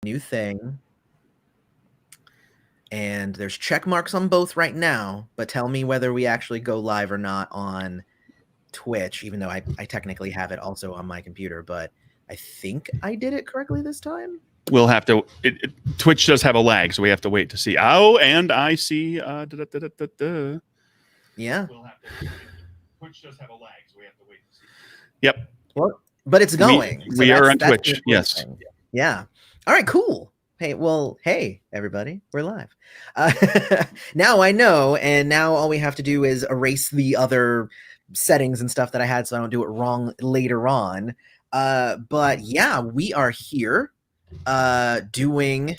new thing. And there's check marks on both right now, but tell me whether we actually go live or not on Twitch, even though I technically have it also on my computer, but I think I did it correctly this time. We'll have to. Twitch does have a lag, so we have to wait to see. Oh, and I see. Yeah. We'll have to. Twitch does have a lag, so we have to wait to see. Yep. Well, but it's going. We are on Twitch. Yes. Yeah. All right. Cool. Hey, everybody, we're live. Now I know, and now all we have to do is erase the other settings and stuff that I had so I don't do it wrong later on. But yeah, we are here doing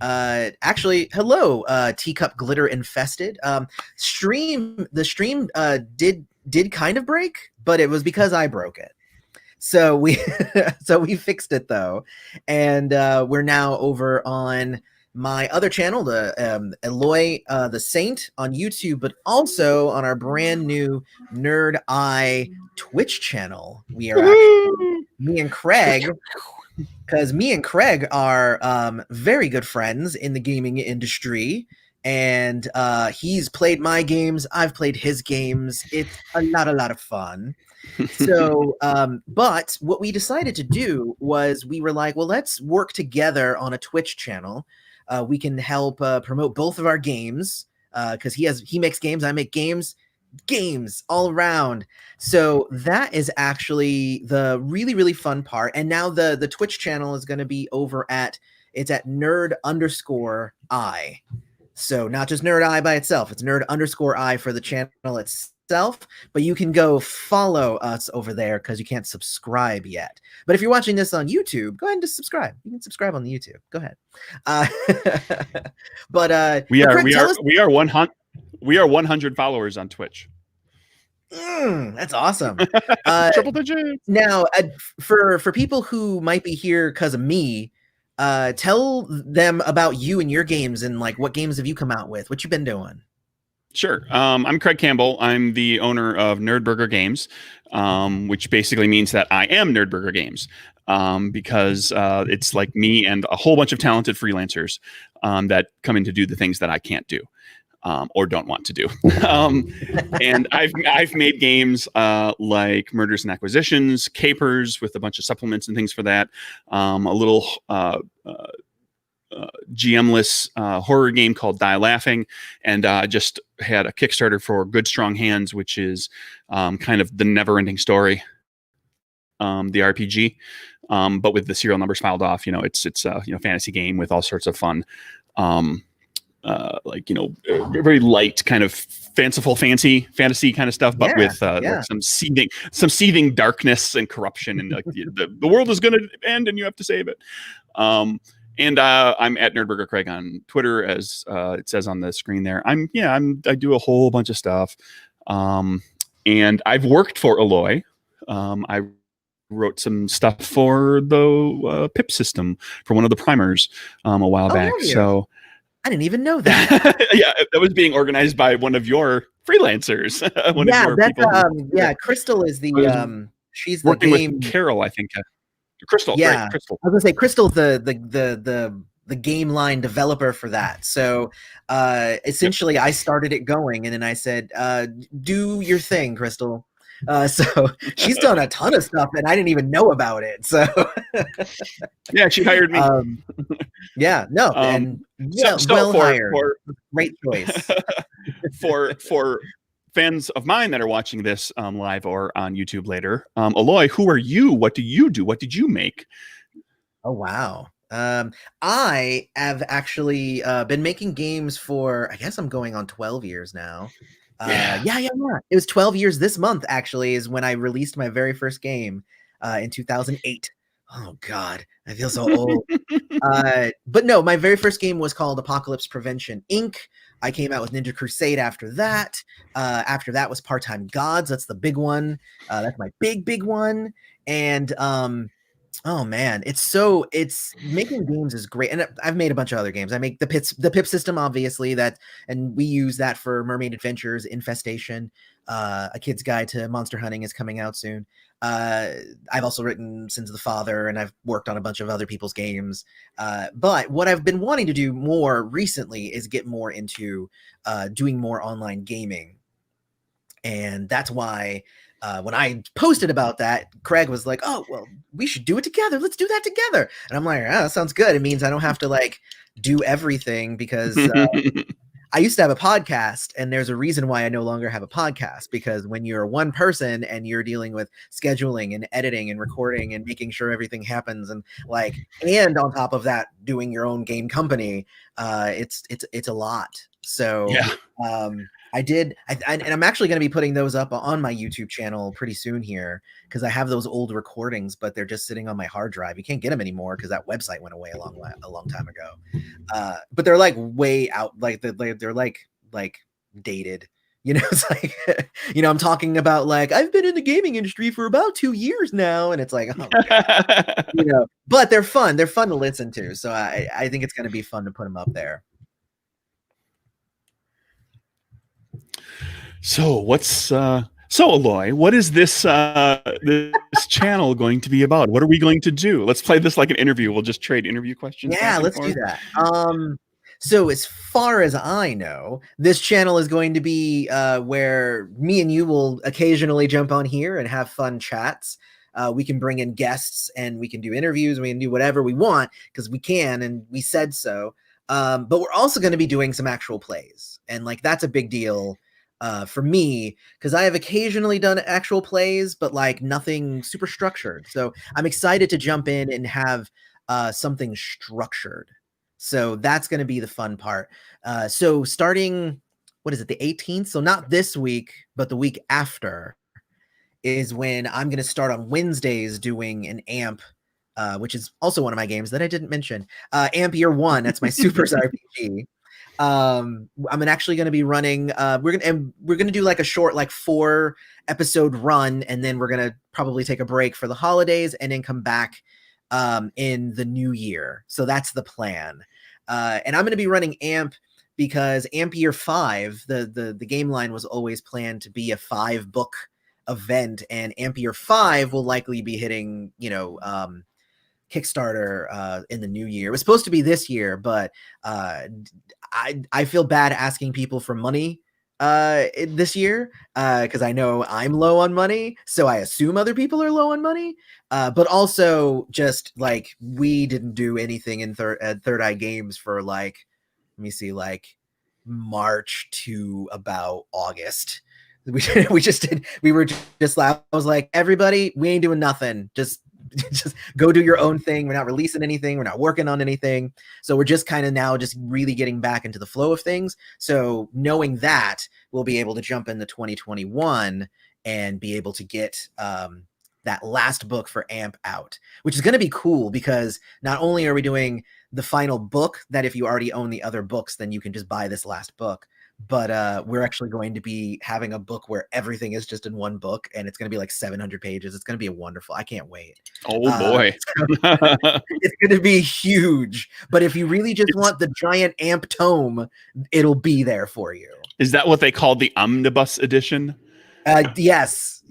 actually hello Teacup Glitter Infested. The stream did kind of break, but it was because I broke it. So we fixed it though, and we're now over on my other channel, the Eloy the Saint on YouTube, but also on our brand new NerdEye Twitch channel. We are actually, me and Craig are very good friends in the gaming industry, and he's played my games, I've played his games. It's a lot of fun. So, but what we decided to do was we were like, well, let's work together on a Twitch channel. We can help promote both of our games because he makes games, I make games all around. So that is actually the really fun part. And now the Twitch channel is going to be over at nerd_I. So not just NerdEye by itself, it's nerd_I for the channel itself. But you can go follow us over there because you can't subscribe yet. But if you're watching this on YouTube, go ahead and just subscribe. You can subscribe on the YouTube. Go ahead. We are 100 followers on Twitch. That's awesome. Triple digits. Now, for people who might be here because of me, tell them about you and your games and like what games have you come out with? What you been doing? Sure. I'm Craig Campbell. I'm the owner of Nerdburger Games, which basically means that I am Nerdburger Games, because it's like me and a whole bunch of talented freelancers that come in to do the things that I can't do or don't want to do. And I've made games like Murders and Acquisitions, Capers with a bunch of supplements and things for that, a little GM-less horror game called Die Laughing, and just had a Kickstarter for Good Strong Hands, which is kind of the never-ending story, the RPG, but with the serial numbers filed off. It's a fantasy game with all sorts of fun, very light kind of fanciful fantasy kind of stuff, but with like some seething darkness and corruption, and like the world is going to end and you have to save it. And I'm at Nerdburger Craig on Twitter, as it says on the screen there. I do a whole bunch of stuff, and I've worked for Eloy. I wrote some stuff for the PIP system for one of the primers a while back. So I didn't even know that. Yeah, that was being organized by one of your freelancers. Crystal is the she's the working game with Carol, I think. Crystal, yeah. Right, Crystal. I was gonna say Crystal's the game line developer for that. So essentially, I started it going, and then I said, "Do your thing, Crystal." So she's done a ton of stuff, and I didn't even know about it. So yeah, she hired me. Hired. Great choice. for fans of mine that are watching this live or on YouTube later, Eloy, who are you? What do you do? What did you make? Oh, wow. I have actually been making games for, I guess I'm going on 12 years now. It was 12 years this month, actually, is when I released my very first game in 2008. Oh, God, I feel so old. But no, my very first game was called Apocalypse Prevention, Inc. I came out with Ninja Crusade after that. After that was Part-Time Gods. That's the big one. That's my big one. And oh man, it's making games is great. And I've made a bunch of other games. I make the PIP system, obviously, and we use that for Mermaid Adventures, Infestation. A Kid's Guide to Monster Hunting is coming out soon. I've also written Sins of the Father, and I've worked on a bunch of other people's games. But what I've been wanting to do more recently is get more into doing more online gaming. And that's why when I posted about that, Craig was like, "Oh, well, we should do it together. Let's do that together." And I'm like, "Oh, that sounds good. It means I don't have to like do everything because I used to have a podcast, and there's a reason why I no longer have a podcast, because when you're one person and you're dealing with scheduling and editing and recording and making sure everything happens, and like, and on top of that, doing your own game company, it's a lot. So Yeah. and I'm actually going to be putting those up on my YouTube channel pretty soon here, because I have those old recordings, but they're just sitting on my hard drive. You can't get them anymore because that website went away a long time ago. But they're like way out, like they're like dated. You know, it's like, you know, I'm talking about like, I've been in the gaming industry for about 2 years now, and it's like, oh my God. You know, but they're fun. They're fun to listen to. So I think it's going to be fun to put them up there. So Aloy, what is this this channel going to be about? What are we going to do? Let's play this like an interview. We'll just trade interview questions. Yeah, let's do that. So as far as I know, this channel is going to be where me and you will occasionally jump on here and have fun chats. We can bring in guests and we can do interviews. We can do whatever we want because we can, and we said so. But we're also going to be doing some actual plays, and like that's a big deal for me, because I have occasionally done actual plays, but like nothing super structured. So I'm excited to jump in and have something structured. So that's going to be the fun part. So starting, what is it, the 18th? So not this week, but the week after is when I'm going to start on Wednesdays doing an AMP, which is also one of my games that I didn't mention. AMP Year One, that's my Supers RPG. I'm actually going to be running. We're gonna do like a short, like 4-episode run, and then we're gonna probably take a break for the holidays, and then come back in the new year. So that's the plan. And I'm going to be running AMP because AMP Year 5, the game line was always planned to be a 5-book event, and AMP Year 5 will likely be hitting, you know, Kickstarter in the new year. It was supposed to be this year, but I feel bad asking people for money this year because I know I'm low on money, so I assume other people are low on money. But also just like we didn't do anything in Third Eye Games for like, let me see, like March to about August. We just did. We were just I was like, everybody, we ain't doing nothing. Just go do your own thing. We're not releasing anything. We're not working on anything. So we're just kind of now just really getting back into the flow of things. So knowing that, we'll be able to jump into 2021 and be able to get that last book for AMP out, which is going to be cool because not only are we doing the final book that if you already own the other books, then you can just buy this last book. But we're actually going to be having a book where everything is just in one book, and it's going to be like 700 pages. It's going to be a wonderful. I can't wait. Oh boy. It's going to be huge. But if you really just want the giant AMP tome, it'll be there for you. Is that what they called the omnibus edition? Yes.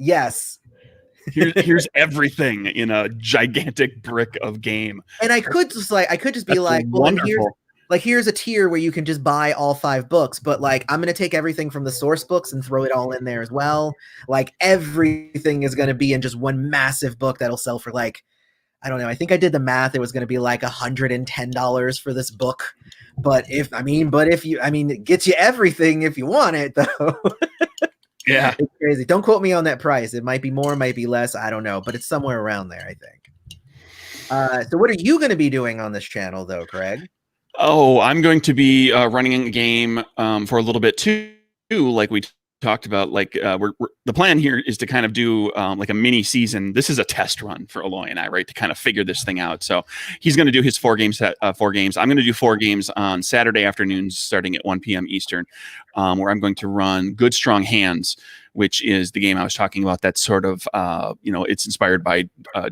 Here's everything in a gigantic brick of game. And I could just be like, well, here's a tier where you can just buy all 5 books, but like I'm going to take everything from the source books and throw it all in there as well. Like everything is going to be in just one massive book that'll sell for like, I don't know. I think I did the math. It was going to be like $110 for this book. But it gets you everything if you want it though. Yeah. It's crazy. Don't quote me on that price. It might be more, might be less. I don't know, but it's somewhere around there, I think. So what are you going to be doing on this channel though, Craig? Oh, I'm going to be running a game for a little bit too, like we talked about. Like the plan here is to kind of do like a mini season. This is a test run for Aloy and I, right, to kind of figure this thing out. So he's going to do his 4 games. I'm going to do 4 games on Saturday afternoons starting at 1 p.m. Eastern, where I'm going to run Good Strong Hands, which is the game I was talking about. That's sort of, it's inspired by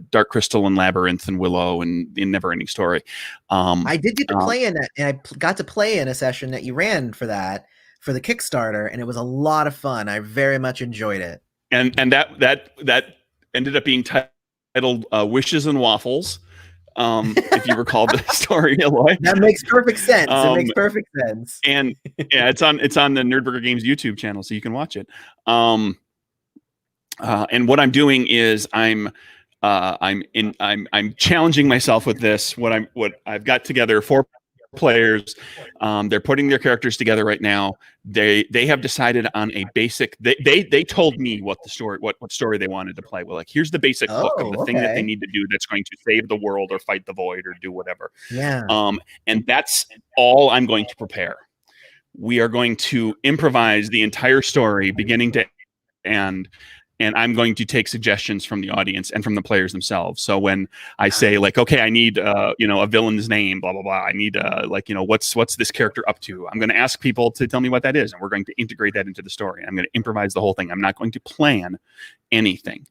Dark Crystal and Labyrinth and Willow and the Neverending Story. I did get to play in that, and I got to play in a session that you ran for the Kickstarter, and it was a lot of fun. I very much enjoyed it. And that ended up being titled Wishes and Waffles. If you recall the story, Eloy. That makes perfect sense. It makes perfect sense. And yeah, it's on the Nerdburger Games YouTube channel, so you can watch it. And what I'm doing is I'm challenging myself with this. What I've got together 4 players. They're putting their characters together right now. They have decided on a basic. They told me what the story, what story they wanted to play. Well, like, here's the basic hook of the thing that they need to do that's going to save the world or fight the void or do whatever. Yeah. And that's all I'm going to prepare. We are going to improvise the entire story, beginning to end. And I'm going to take suggestions from the audience and from the players themselves. So when I say, like, okay, I need a villain's name, blah blah blah. I need what's this character up to? I'm going to ask people to tell me what that is, and we're going to integrate that into the story. I'm going to improvise the whole thing. I'm not going to plan anything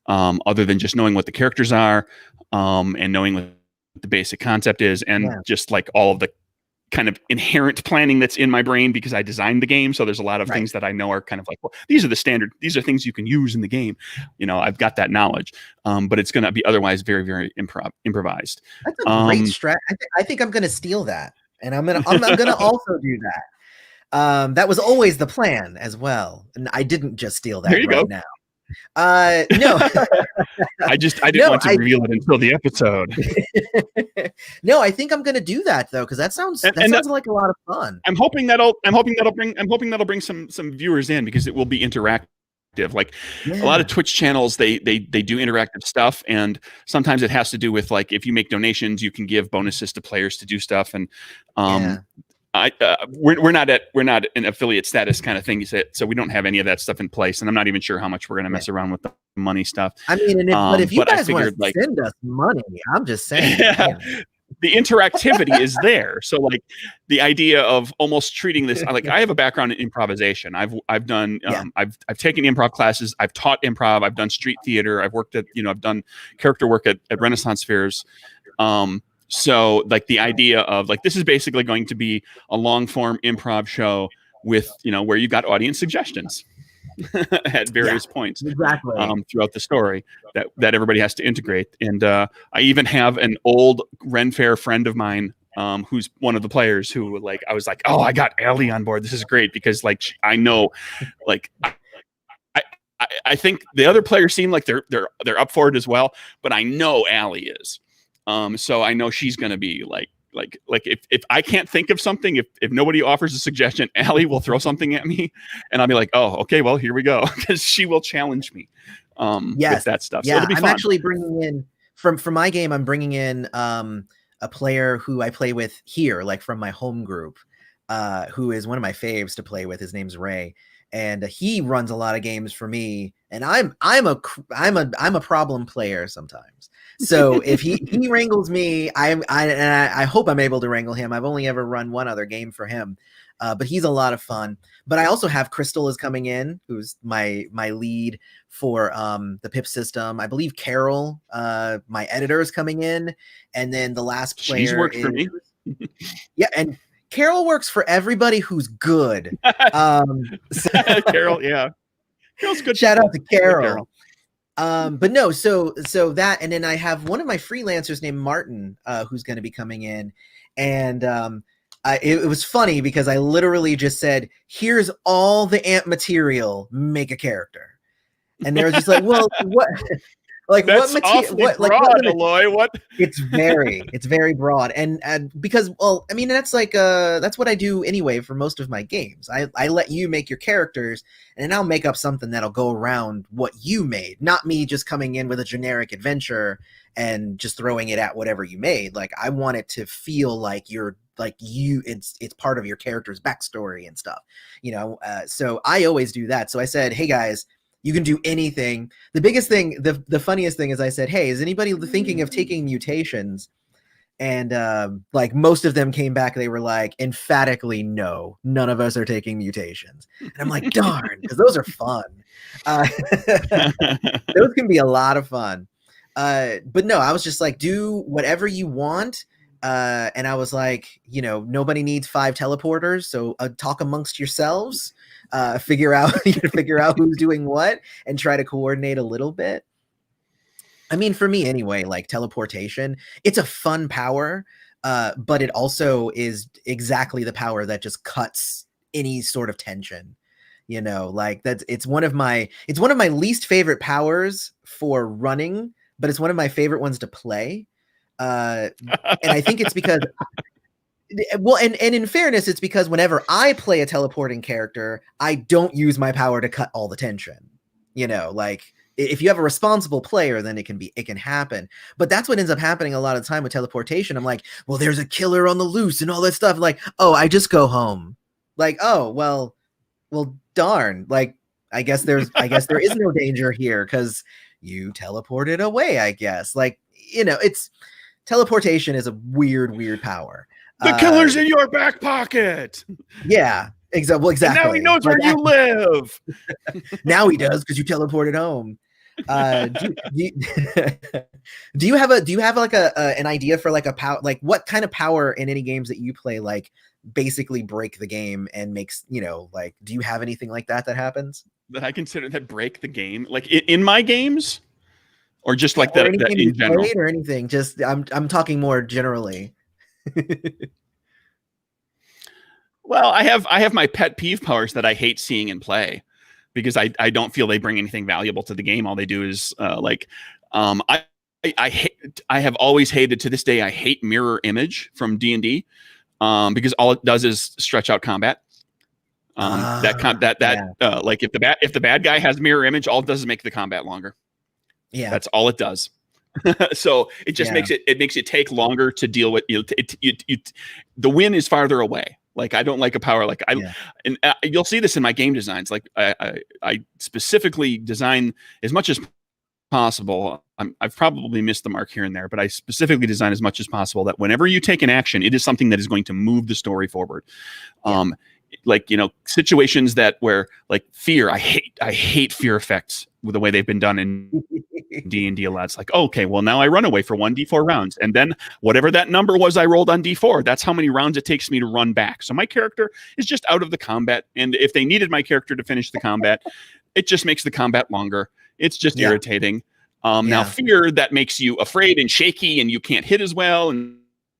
other than just knowing what the characters are and knowing what the basic concept is, and just like all of the kind of inherent planning that's in my brain because I designed the game. So there's a lot of things that I know are kind of like, well, these are the standard, these are things you can use in the game. I've got that knowledge, but it's going to be otherwise very, very improvised. That's a great strat. I think I'm going to steal that, and I'm going to also do that. That was always the plan as well. And I didn't just steal that now. No, I didn't want to reveal it until the episode. No, I think I'm going to do that though, because that sounds like a lot of fun. I'm hoping that'll bring some viewers in, because it will be interactive. Like a lot of Twitch channels, they do interactive stuff, and sometimes it has to do with, like, if you make donations, you can give bonuses to players to do stuff, and we're not an affiliate status kind of thing, so we don't have any of that stuff in place, and I'm not even sure how much we're going to mess around with the money stuff. I mean, but if you guys want to send us money, I'm just saying. The interactivity is there. So, like, the idea of almost treating this, like, I have a background in improvisation. I've done I've taken improv classes. I've taught improv. I've done street theater. I've worked at I've done character work at Renaissance fairs. So, like, the idea of, like, this is basically going to be a long form improv show with, where you got audience suggestions at various points throughout the story that everybody has to integrate. And I even have an old Ren Fair friend of mine who's one of the players who, like, I was like, oh, I got Allie on board. This is great, because, like, I know, like, I think the other players seem like they're up for it as well, but I know Allie is. So I know she's going to be like if I can't think of something, if nobody offers a suggestion, Allie will throw something at me, and I'll be like, oh, okay, well, here we go, because she will challenge me with that stuff. So it'll be fun. I'm actually bringing in from my game. I'm bringing in a player who I play with here, like from my home group, who is one of my faves to play with. His name's Ray. And he runs a lot of games for me, and I'm a problem player sometimes. So if he wrangles me, I hope I'm able to wrangle him. I've only ever run one other game for him, but he's a lot of fun. But I also have Crystal is coming in, who's my lead for the PIP system. I believe Carol, my editor, is coming in, and then the last player. She's worked for me. Yeah, and Carol works for everybody who's good. Carol, yeah. Carol's good. Shout out to Carol. But no, so that, and then I have one of my freelancers named Martin, who's going to be coming in, and it was funny because I literally just said, "Here's all the AMP material. Make a character," and they were just like, "Well, what?" Like, that's what material? Broad, Eloy. What? It's very broad, and because, well, I mean, that's like that's what I do anyway for most of my games. I let you make your characters, and then I'll make up something that'll go around what you made, not me just coming in with a generic adventure and just throwing it at whatever you made. Like, I want it to feel like it's part of your character's backstory and stuff, so I always do that. So I said, hey guys, you can do anything. The biggest thing, the funniest thing is I said, hey, is anybody thinking of taking mutations? And like, most of them came back. They were like, emphatically, no, none of us are taking mutations. And I'm like, darn, because those are fun. Those can be a lot of fun. But no, I was just like, do whatever you want. And I was like, nobody needs 5 teleporters. So talk amongst yourselves. Figure out who's doing what, and try to coordinate a little bit. I mean, for me anyway, like teleportation, it's a fun power, but it also is exactly the power that just cuts any sort of tension. You know, like it's one of my least favorite powers for running, but it's one of my favorite ones to play. Uh, and I think it's because well, and in fairness, it's because whenever I play a teleporting character, I don't use my power to cut all the tension. You know, like if you have a responsible player, then it can happen. But that's what ends up happening a lot of the time with teleportation. I'm like, well, there's a killer on the loose and all that stuff. Like, oh, I just go home. Like, oh, well, darn. Like, I guess there is no danger here because you teleported away. I guess, like, you know, it's teleportation is a weird power. The killer's in your back pocket. Yeah, exactly. And now he knows where you live. Now he does because you teleported home. Do you have like an idea for like a power, like what kind of power in any games that you play like basically break the game and makes, you know, like, do you have anything like that happens that I consider that break the game, like in my games, or just like or that in general, or anything? Just I'm talking more generally. Well, I have my pet peeve powers that I hate seeing in play because I don't feel they bring anything valuable to the game. All they do is I have always hated, to this day, I hate mirror image from D&D because all it does is stretch out combat. Like if the bad guy has mirror image, all it does is make the combat longer. Yeah, that's all it does. So it just makes it take longer to deal with. The win is farther away. Like I don't like a power like and you'll see this in my game designs. Like I specifically design as much as possible. I've probably missed the mark here and there, but I specifically design as much as possible that whenever you take an action, it is something that is going to move the story forward. Like, you know, situations where like fear, I hate fear effects with the way they've been done in D&D a lot. It's like, okay, well now I run away for 1d4 rounds, and then whatever that number was I rolled on d4, that's how many rounds it takes me to run back. So my character is just out of the combat, and if they needed my character to finish the combat, it just makes the combat longer. It's just irritating. Now fear, that makes you afraid and shaky, and you can't hit as well, and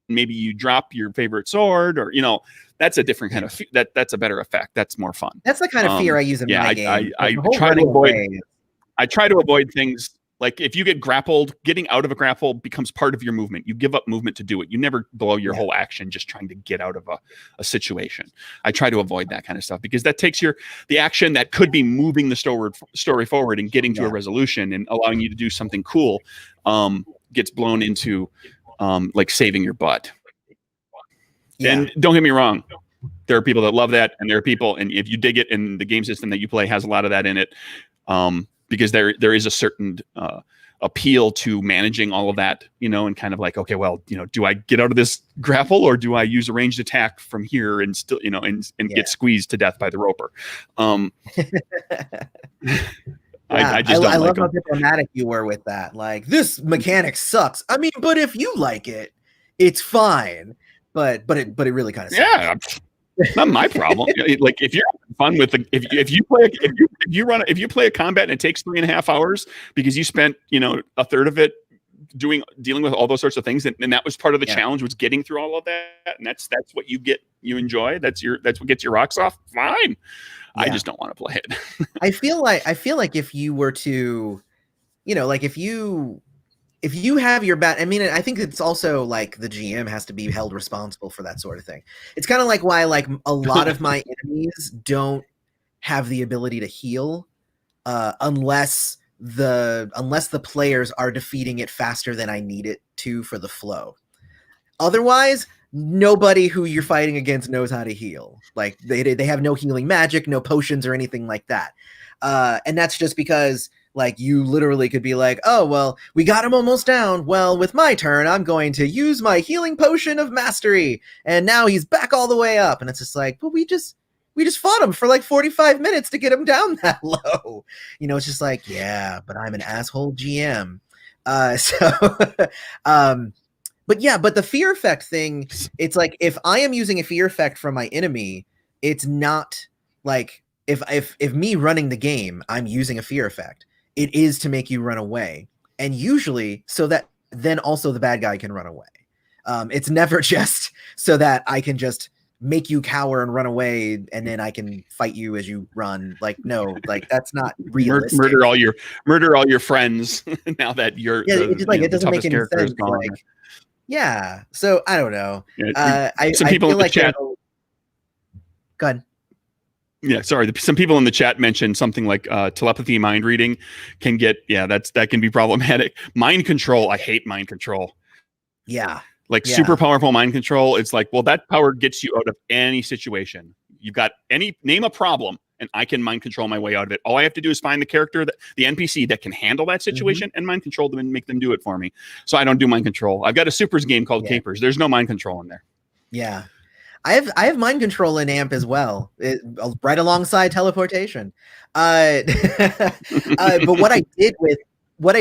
maybe you drop your favorite sword, or you know, that's a different kind of that's a better effect. That's more fun. That's the kind of fear I use in my game. I try to avoid. I try to avoid things like if you get grappled, getting out of a grapple becomes part of your movement. You give up movement to do it. You never blow your whole action just trying to get out of a situation. I try to avoid that kind of stuff because that takes the action that could be moving the story forward and getting to a resolution and allowing you to do something cool, gets blown into like saving your butt. Yeah. And don't get me wrong, there are people that love that, and there are people, and if you dig it, and the game system that you play has a lot of that in it, because there is a certain appeal to managing all of that, you know, and kind of like, okay, well, you know, do I get out of this grapple, or do I use a ranged attack from here and still, you know, and get squeezed to death by the roper? I just don't love how diplomatic you were with that. Like, this mechanic sucks. I mean, but if you like it, it's fine. But it really kind of sucks. Yeah. Not my problem. Like if you're having fun with if you play a combat and it takes 3.5 hours because you spent, you know, a third of it dealing with all those sorts of things, and that was part of the challenge, was getting through all of that, and that's what you enjoy. That's what gets your rocks off. Fine. I just don't want to play it. I feel like if you were to, you know, like if you have your I mean, I think it's also like the GM has to be held responsible for that sort of thing. It's kind of like why like a lot of my enemies don't have the ability to heal unless the players are defeating it faster than I need it to for the flow. Otherwise, nobody who you're fighting against knows how to heal. Like they have no healing magic, no potions or anything like that. And that's just because like you literally could be like, oh, well, we got him almost down. Well, with my turn, I'm going to use my healing potion of mastery. And now he's back all the way up. And it's just like, but we just fought him for like 45 minutes to get him down that low. You know, it's just like, yeah, but I'm an asshole GM. But the fear effect thing, it's like, if I am using a fear effect from my enemy, it's not like if me running the game, I'm using a fear effect. It is to make you run away. and usually so that then also the bad guy can run away. It's never just so that I can just make you cower and run away and then I can fight you as you run. Like, no, like that's not realistic. Murder all your friends now that you're it doesn't make any sense. Like, yeah. So I don't know. Some people in the chat. Go ahead. Yeah, sorry. Some people in the chat mentioned something like telepathy, mind reading can get, that can be problematic. Mind control. I hate mind control. Yeah. Super powerful mind control. It's like, well, that power gets you out of any situation. You've got name a problem and I can mind control my way out of it. All I have to do is find the character, the NPC that can handle that situation and mind control them and make them do it for me. So I don't do mind control. I've got a supers game called Capers. There's no mind control in there. Yeah. I have mind control in AMP as well, right alongside teleportation. But what I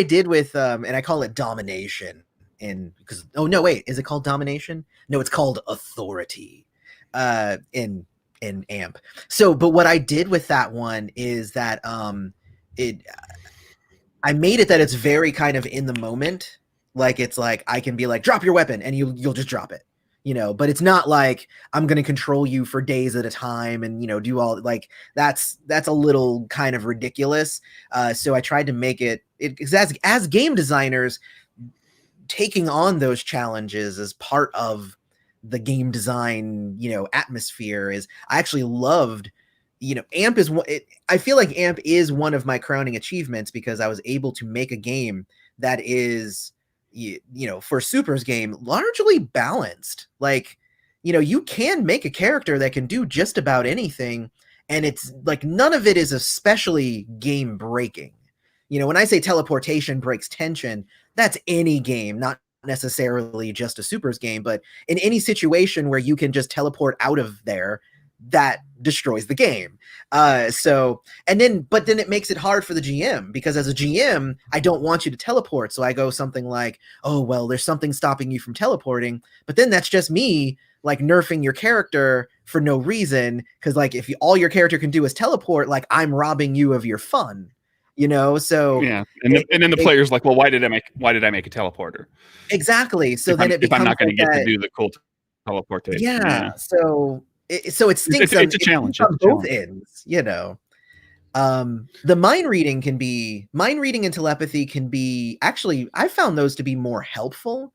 did with and I call it domination is it called domination? No, it's called authority in AMP. So, but what I did with that one is that I made it that it's very kind of in the moment. Like it's like I can be like, drop your weapon, and you'll just drop it. But it's not like I'm going to control you for days at a time and, do all like that's a little kind of ridiculous. So I tried to make it as game designers, taking on those challenges as part of the game design, atmosphere is I actually loved, AMP is I feel like AMP is one of my crowning achievements because I was able to make a game that is, for Super's game, largely balanced. Like, you can make a character that can do just about anything, and it's like none of it is especially game breaking. When I say teleportation breaks tension, that's any game, not necessarily just a Super's game, but in any situation where you can just teleport out of there, that destroys the game. But then it makes it hard for the GM because as a GM, I don't want you to teleport. So I go something like, oh, well, there's something stopping you from teleporting. But then that's just me like nerfing your character for no reason. Cause like if all your character can do is teleport, like I'm robbing you of your fun, So yeah. And then the player's like, well, why did I make a teleporter? Exactly. So then if I'm not going to get to do the cool teleportation. Yeah. So it stinks. It's a challenge on both ends, The mind reading and telepathy can be actually, I found those to be more helpful.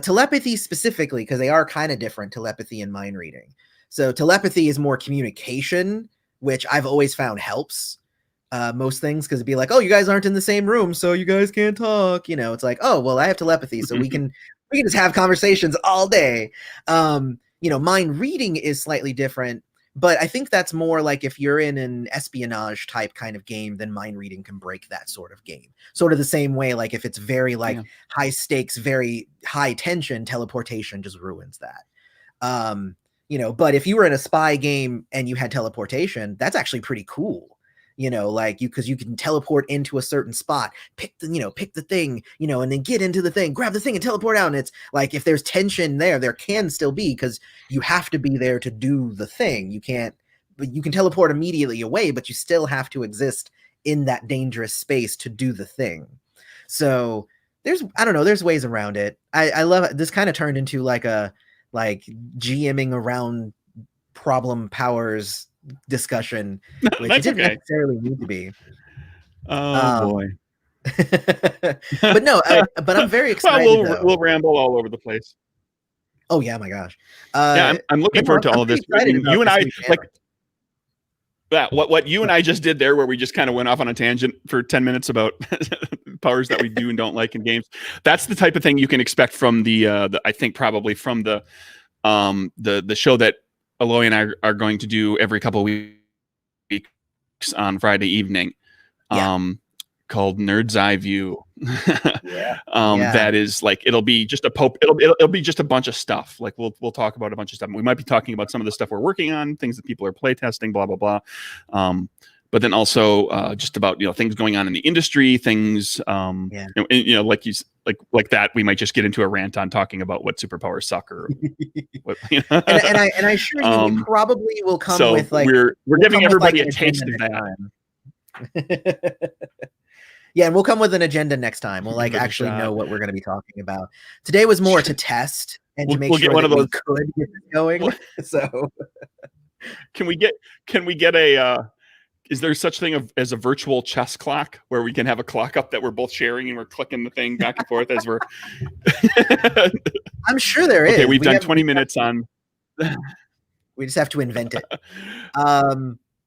Telepathy specifically, because they are kind of different, telepathy and mind reading. So telepathy is more communication, which I've always found helps most things, because it'd be like, oh, you guys aren't in the same room, so you guys can't talk. It's like, oh, well, I have telepathy, so we can just have conversations all day. Mind reading is slightly different, but I think that's more like if you're in an espionage type kind of game, then mind reading can break that sort of game. Sort of the same way, like if it's very high stakes, very high tension, teleportation just ruins that. But if you were in a spy game and you had teleportation, that's actually pretty cool. Because you can teleport into a certain spot, pick the thing, and then get into the thing, grab the thing and teleport out. And it's like, if there's tension there can still be, because you have to be there to do the thing. You can teleport immediately away, but you still have to exist in that dangerous space to do the thing. So there's ways around it. I love it. This kind of turned into like GMing around problem powers discussion, which it didn't necessarily need to be. Oh boy. But no, but I'm very excited. We'll ramble all over the place. Oh yeah, my gosh. I'm looking forward to all of this. You and I what you and I just did there, where we just kind of went off on a tangent for 10 minutes about powers that we do and don't like in games. That's the type of thing you can expect from the I think probably from the show that Aloy and I are going to do every couple of weeks on Friday evening, called Nerd's Eye View. That is like, it'll be just it'll be just a bunch of stuff. Like we'll talk about a bunch of stuff. We might be talking about some of the stuff we're working on, things that people are playtesting, blah blah blah. But then also just about things going on in the industry, things like that. We might just get into a rant on talking about what superpowers suck or what, and I assure you, we probably will come with like we're giving everybody a taste of that. Yeah, and we'll come with an agenda next time. We'll like actually know what we're going to be talking about. Today was more to test and to make sure that we could get this going. So can we get a is there such thing as a virtual chess clock where we can have a clock up that we're both sharing and we're clicking the thing back and forth as we're I'm sure there is. Okay, we've done 20 minutes on we just have to invent it.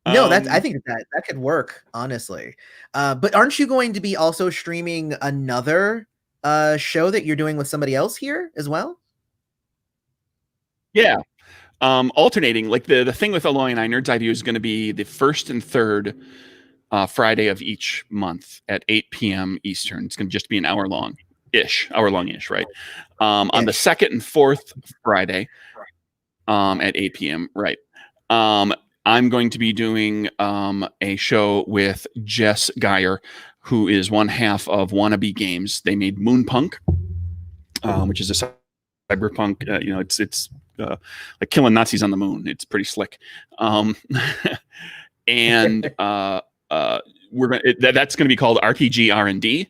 No, I think that could work, honestly. But aren't you going to be also streaming another show that you're doing with somebody else here as well? Yeah. Alternating, like the thing with Aloy and I, NerdEye View, is going to be the first and third Friday of each month at 8 p.m. Eastern. It's going to just be an hour long-ish, right? On the second and fourth Friday at 8 p.m., right? I'm going to be doing a show with Jess Geyer, who is one half of Wannabe Games. They made Moonpunk, which is a cyberpunk. It's like killing Nazis on the moon. It's pretty slick. And that's going to be called RPG R&D.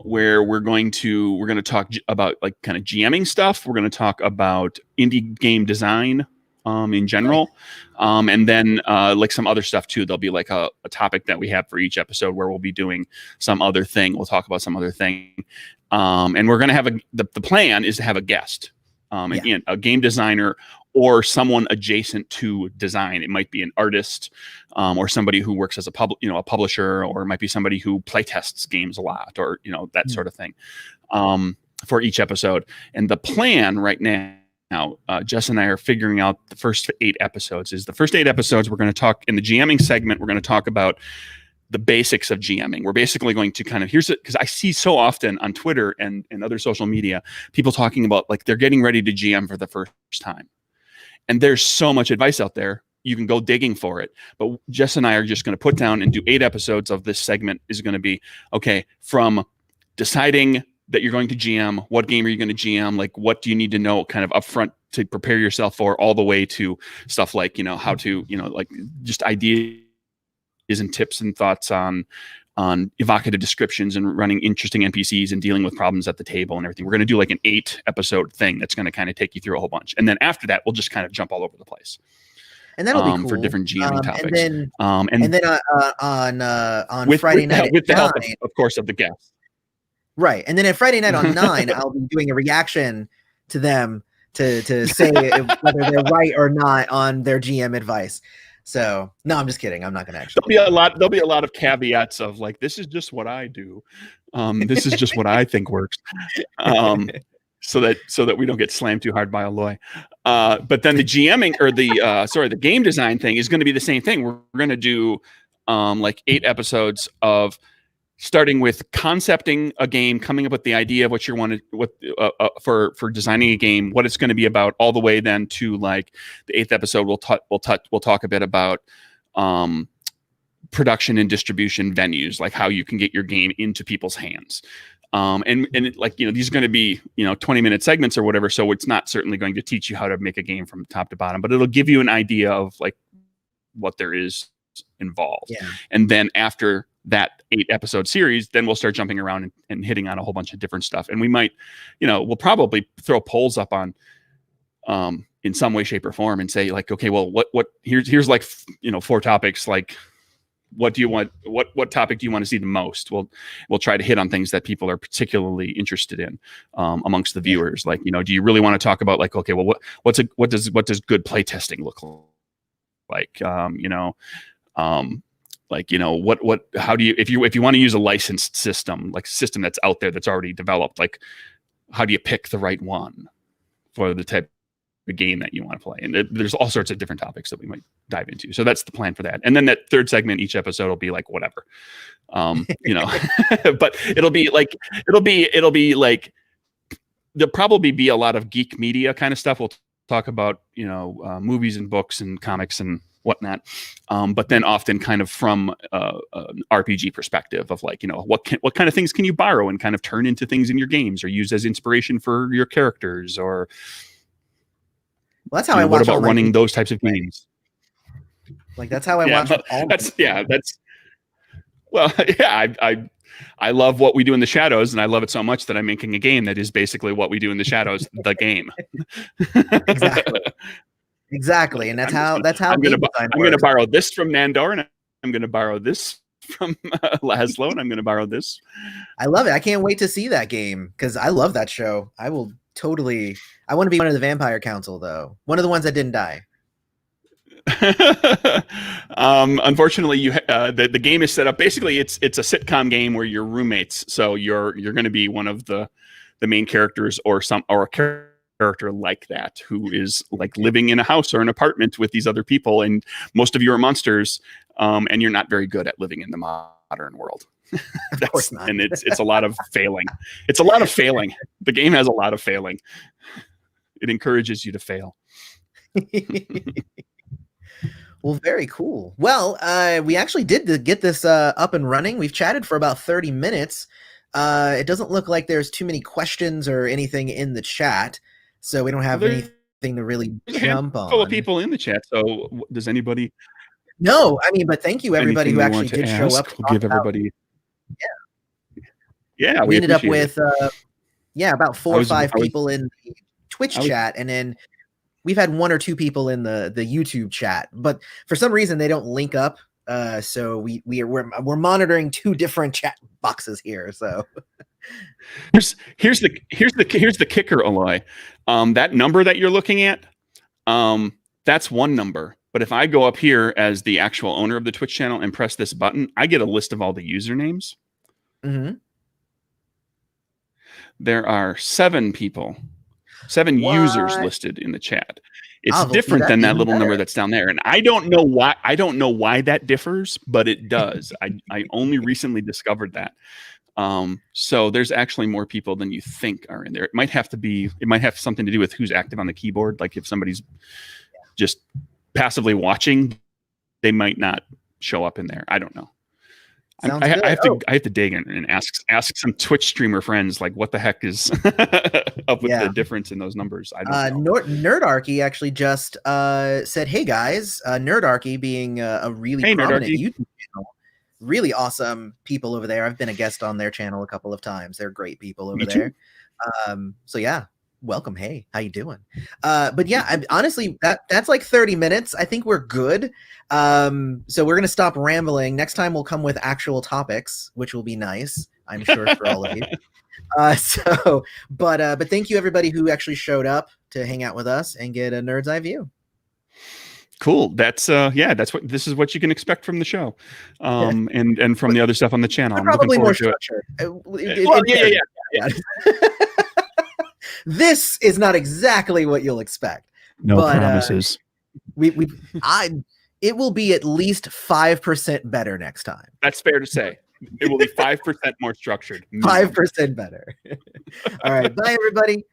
Where we're going to talk about like kind of GMing stuff. We're going to talk about indie game design in general. And then like some other stuff too. There'll be like a topic that we have for each episode where we'll be doing some other thing. We'll talk about some other thing. And we're going to have the plan is to have a guest, again, a game designer or someone adjacent to design. It might be an artist or somebody who works as a publisher, or it might be somebody who playtests games a lot, or that sort of thing, for each episode. And the plan right now, Jess and I are figuring out the first 8 episodes. We're going to talk in the GMing segment. We're going to talk about the basics of GMing. We're basically going to kind of because I see so often on Twitter and other social media, people talking about like they're getting ready to GM for the first time. And there's so much advice out there. You can go digging for it. But Jess and I are just going to put down and do 8 episodes of this segment. Is going to be, okay, from deciding that you're going to GM, what game are you going to GM, like what do you need to know kind of upfront to prepare yourself for, all the way to stuff like, how to, like just ideas and tips and thoughts on evocative descriptions and running interesting NPCs and dealing with problems at the table and everything. We're going to do like an 8 episode thing that's going to kind of take you through a whole bunch. And then after that, we'll just kind of jump all over the place. And that'll be cool. For different GMing topics. And then on Friday night with the help, of course, of the guests. Right. And then at Friday night on 9, I'll be doing a reaction to them to say whether they're right or not on their GM advice. So no, I'm just kidding. I'm not going to actually. There'll be a lot of caveats of like, this is just what I do. This is just what I think works. So that we don't get slammed too hard by Aloy. But then the GMing or the game design thing is going to be the same thing. We're going to do like 8 episodes of starting with concepting a game, coming up with the idea of what you want to, for designing a game, what it's going to be about, all the way then to like the 8th episode. We'll talk a bit about production and distribution venues, like how you can get your game into people's hands. And like, these are going to be, 20-minute segments or whatever. So it's not certainly going to teach you how to make a game from top to bottom, but it'll give you an idea of like what there is involved. Yeah. And then after that 8 episode series, then we'll start jumping around and hitting on a whole bunch of different stuff. And we might, we'll probably throw polls up on, in some way, shape or form, and say like, okay, well, here's like, 4 topics. Like, what do you want? What topic do you want to see the most? We'll try to hit on things that people are particularly interested in, amongst the viewers. Like, do you really want to talk about like, okay, well, what does good play testing look like? How do you, if you want to use a licensed system, like a system that's out there that's already developed, like how do you pick the right one for the type of game that you want to play? And there's all sorts of different topics that we might dive into. So that's the plan for that. And then that 3rd segment, each episode will be like whatever, but it'll be like there'll probably be a lot of geek media kind of stuff. We'll talk about movies and books and comics and whatnot, but then often kind of from an RPG perspective of like, what kind of things can you borrow and kind of turn into things in your games or use as inspiration for your characters, or that's how I watch. What about running those types of games? Like that's how I watch. Well, yeah. I love what we do in the shadows, and I love it so much that I'm making a game that is basically what we do in the shadows, the game. Exactly. Exactly, and that's how I'm game design going to works. borrow this from Nandor, and I'm going to borrow this from Laszlo, and I'm going to borrow this. I love it. I can't wait to see that game because I love that show. I will totally. I want to be one of the Vampire Council, though. One of the ones that didn't die. Unfortunately, the game is set up. Basically, it's a sitcom game where you're roommates. So you're going to be one of the main characters, or a character like that who is like living in a house or an apartment with these other people, and most of you are monsters, and you're not very good at living in the modern world. Of course not. And it's a lot of failing. It's a lot of failing. The game has a lot of failing. It encourages you to fail. Well, very cool. Well, we actually did get this up and running. We've chatted for about 30 minutes. It doesn't look like there's too many questions or anything in the chat, so we don't have anything to really jump on. Full of people in the chat. So does anybody? No, I mean, but thank you everybody who actually did show up. We'll give everybody. Yeah. We ended up with about 4 or 5 people in the Twitch chat, and then we've had 1 or 2 people in the YouTube chat, but for some reason they don't link up. So we're monitoring 2 different chat boxes here. So here's the kicker, Aloy. That number that you're looking at, that's one number. But if I go up here as the actual owner of the Twitch channel and press this button, I get a list of all the usernames. Mm-hmm. There are 7 people. 7 users listed in the chat. It's different than that little number that's down there. And I don't know why that differs, but it does. I only recently discovered that. So there's actually more people than you think are in there. It might have something to do with who's active on the keyboard. Like if somebody's just passively watching, they might not show up in there. I don't know. I have to dig in and ask some Twitch streamer friends, like, what the heck is up with the difference in those numbers? I don't know. NerdArchy actually just said, "Hey guys," NerdArchy being a really prominent YouTube channel, really awesome people over there. I've been a guest on their channel a couple of times. They're great people over there. So yeah, welcome. Hey, how you doing? But yeah, honestly, that's like 30 minutes. I think we're good. So we're gonna stop rambling. Next time we'll come with actual topics, which will be nice, I'm sure, for all of you. But thank you everybody who actually showed up to hang out with us and get a Nerd's Eye view. Cool. This is what you can expect from the show, and from the other stuff on the channel. I'm probably more structured. Yeah. This is not exactly what you'll expect. No promises. It will be at least 5% better next time. That's fair to say. It will be 5% more structured. 5% better. All right. Bye, everybody.